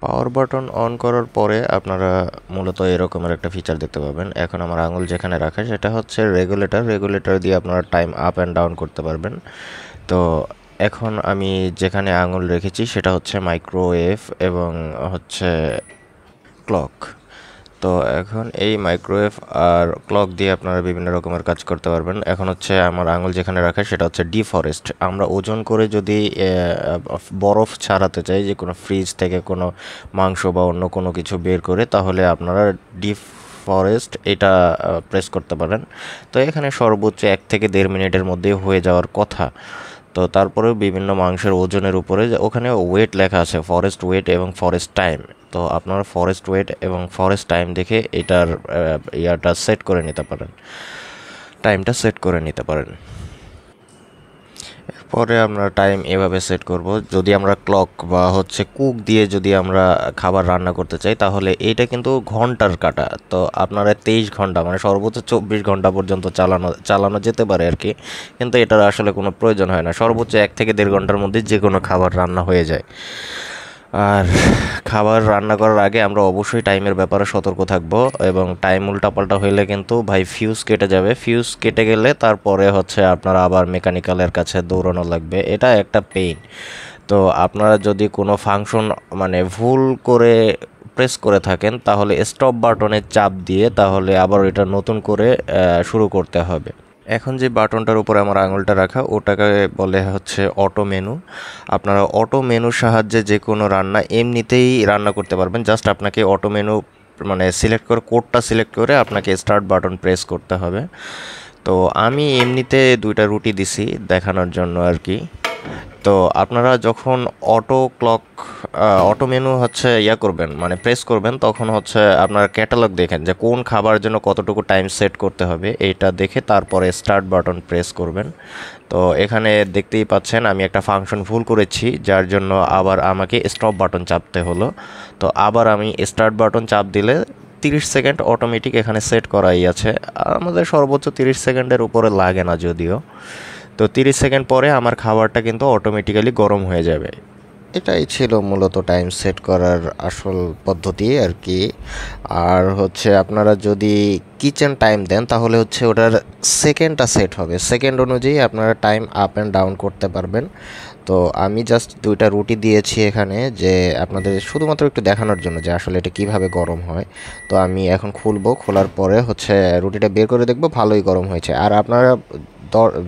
Power button on করার পরে আপনারা মূলত এরকমের একটা ফিচার দেখতে পাবেন। এখন আমার আঙুল যেখানে রাখা সেটা হচ্ছে রেগুলেটর দিয়ে আপনারা টাইম আপ অ্যান্ড ডাউন করতে পারবেন। তো এখন আমি যেখানে আঙুল রেখেছি সেটা হচ্ছে মাইক্রোওয়েভ এবং হচ্ছে ক্লক। তো এখন এই মাইক্রোওয়েভ আর ক্লক দিয়ে আপনারা বিভিন্ন রকমের কাজ করতে পারবেন। এখন হচ্ছে আমার আঙুল যেখানে রাখা সেটা হচ্ছে ডিফরেস্ট। আমরা ওজন করে যদি বরফ ছাড়াতে চাই, যে কোনো ফ্রিজ থেকে কোনো মাংস বা অন্য কোনো কিছু বের করে, তাহলে আপনারা ডিফরেস্ট এটা প্রেস করতে পারেন। তো এখানে সর্বোচ্চ 1 থেকে 1.5 মিনিটের মধ্যেই হয়ে যাওয়ার কথা। তো তারপরেও বিভিন্ন মাংসের ওজনের উপরে ওখানে ওয়েট লেখা আছে, ফরেস্ট ওয়েট এবং ফরেস্ট টাইম। তো আপনারা ফরেস্ট ওয়েট এবং ফরেস্ট টাইম দেখে এটার ইয়াটা সেট করে নিতে পারেন, টাইমটা সেট করে নিতে পারেন। পরে আমরা টাইম এভাবে সেট করব। যদি আমরা ক্লক বা হচ্ছে কুক দিয়ে যদি আমরা খাবার রান্না করতে চাই, তাহলে এইটা কিন্তু ঘন্টার কাটা। তো আপনারা 23 ঘন্টা মানে সর্বোচ্চ 24 ঘন্টা পর্যন্ত চালানো যেতে পারে আর কি, কিন্তু এটার আসলে কোনো প্রয়োজন হয় না। সর্বোচ্চ 1 থেকে 1.5 ঘন্টার মধ্যে যে কোনো খাবার রান্না হয়ে যায়। আর খাবার রান্না করার আগে আমরা অবশ্যই টাইমের ব্যাপারে সতর্ক থাকব, এবং টাইম উল্টাপাল্টা হইলে কিন্তু ভাই ফিউজ কেটে যাবে। ফিউজ কেটে গেলে তারপরে হচ্ছে আপনারা আবার মেকানিক্যালের কাছে দৌড়ানো লাগবে, এটা একটা পেইন। তো আপনারা যদি কোনো ফাংশন মানে ভুল করে প্রেস করে থাকেন, তাহলে স্টপ বাটনে চাপ দিয়ে তাহলে আবার এটা নতুন করে শুরু করতে হবে। এখন যে বাটনটার উপরে আমার আঙুলটা রাখা, ওটাকে বলে হচ্ছে অটো মেনু। আপনারা অটো মেনুর সাহায্যে যে কোনো রান্না এমনিতেই রান্না করতে পারবেন। জাস্ট আপনাকে অটো মেনু মানে সিলেক্ট করে, কোডটা সিলেক্ট করে আপনাকে স্টার্ট বাটন প্রেস করতে হবে। তো আমি এমনিতে 2টা রুটি দিছি দেখানোর জন্য আর কি। তো আপনারা যখন অটো মেনু হচ্ছে করবেন মানে প্রেস করবেন, তখন হচ্ছে আপনার ক্যাটালগ দেখেন যে কোন খাবার জন্য কতটুকু টাইম সেট করতে হবে, এইটা দেখে তারপরে স্টার্ট বাটন প্রেস করবেন। তো এখানে দেখতেই পাচ্ছেন আমি একটা ফাংশন ভুল করেছি, যার জন্য আবার আমাকে স্টপ বাটন চাপতে হলো। তো আবার আমি স্টার্ট বাটন চাপ দিলে 30 সেকেন্ড অটোমেটিক এখানে সেট করাই আছে। আমাদের সর্বোচ্চ 30 সেকেন্ডের উপরে লাগে না যদিও। তো 30 সেকেন্ড পরে আমার খাবারটা কিন্তু অটোমেটিক্যালি গরম হয়ে যাবে। এটাই ছিল মূলত টাইম সেট করার আসল পদ্ধতি আর কি। আর হচ্ছে আপনারা যদি কিচেন টাইম দেন, তাহলে হচ্ছে ওটার সেকেন্ডটা সেট হবে, সেকেন্ড অনুযায়ী আপনারা টাইম আপ অ্যান্ড ডাউন করতে পারবেন। তো আমি জাস্ট 2টা রুটি দিয়েছি এখানে, যে আপনাদের শুধুমাত্র একটু দেখানোর জন্য যে আসলে এটা কিভাবে গরম হয়। তো আমি এখন খুলবো, খোলার পরে হচ্ছে রুটিটা বের করে দেখবো ভালোই গরম হয়েছে। আর আপনারা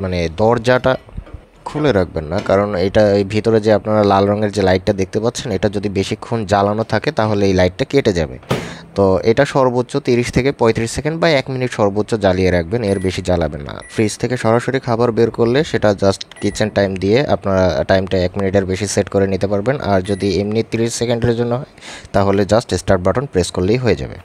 মানে দরজাটা খুলে রাখবেন না, কারণ এটা এই ভিতরে যে আপনারা লাল রঙের যে লাইটটা দেখতে পাচ্ছেন, এটা যদি বেশিক্ষণ জ্বালানো থাকে তাহলে এই লাইটটা কেটে যাবে। তো এটা সর্বোচ্চ 30 থেকে 35 সেকেন্ড বা 1 মিনিট সর্বোচ্চ জ্বালিয়ে রাখবেন, এর বেশি জ্বালাবেন না। ফ্রিজ থেকে সরাসরি খাবার বের করলে সেটা জাস্ট কিচেন টাইম দিয়ে আপনারা টাইমটা 1 মিনিটের বেশি সেট করে নিতে পারবেন। আর যদি এমনি 30 সেকেন্ডের জন্য হয়, তাহলে জাস্ট স্টার্ট বাটন প্রেস করলেই হয়ে যাবে।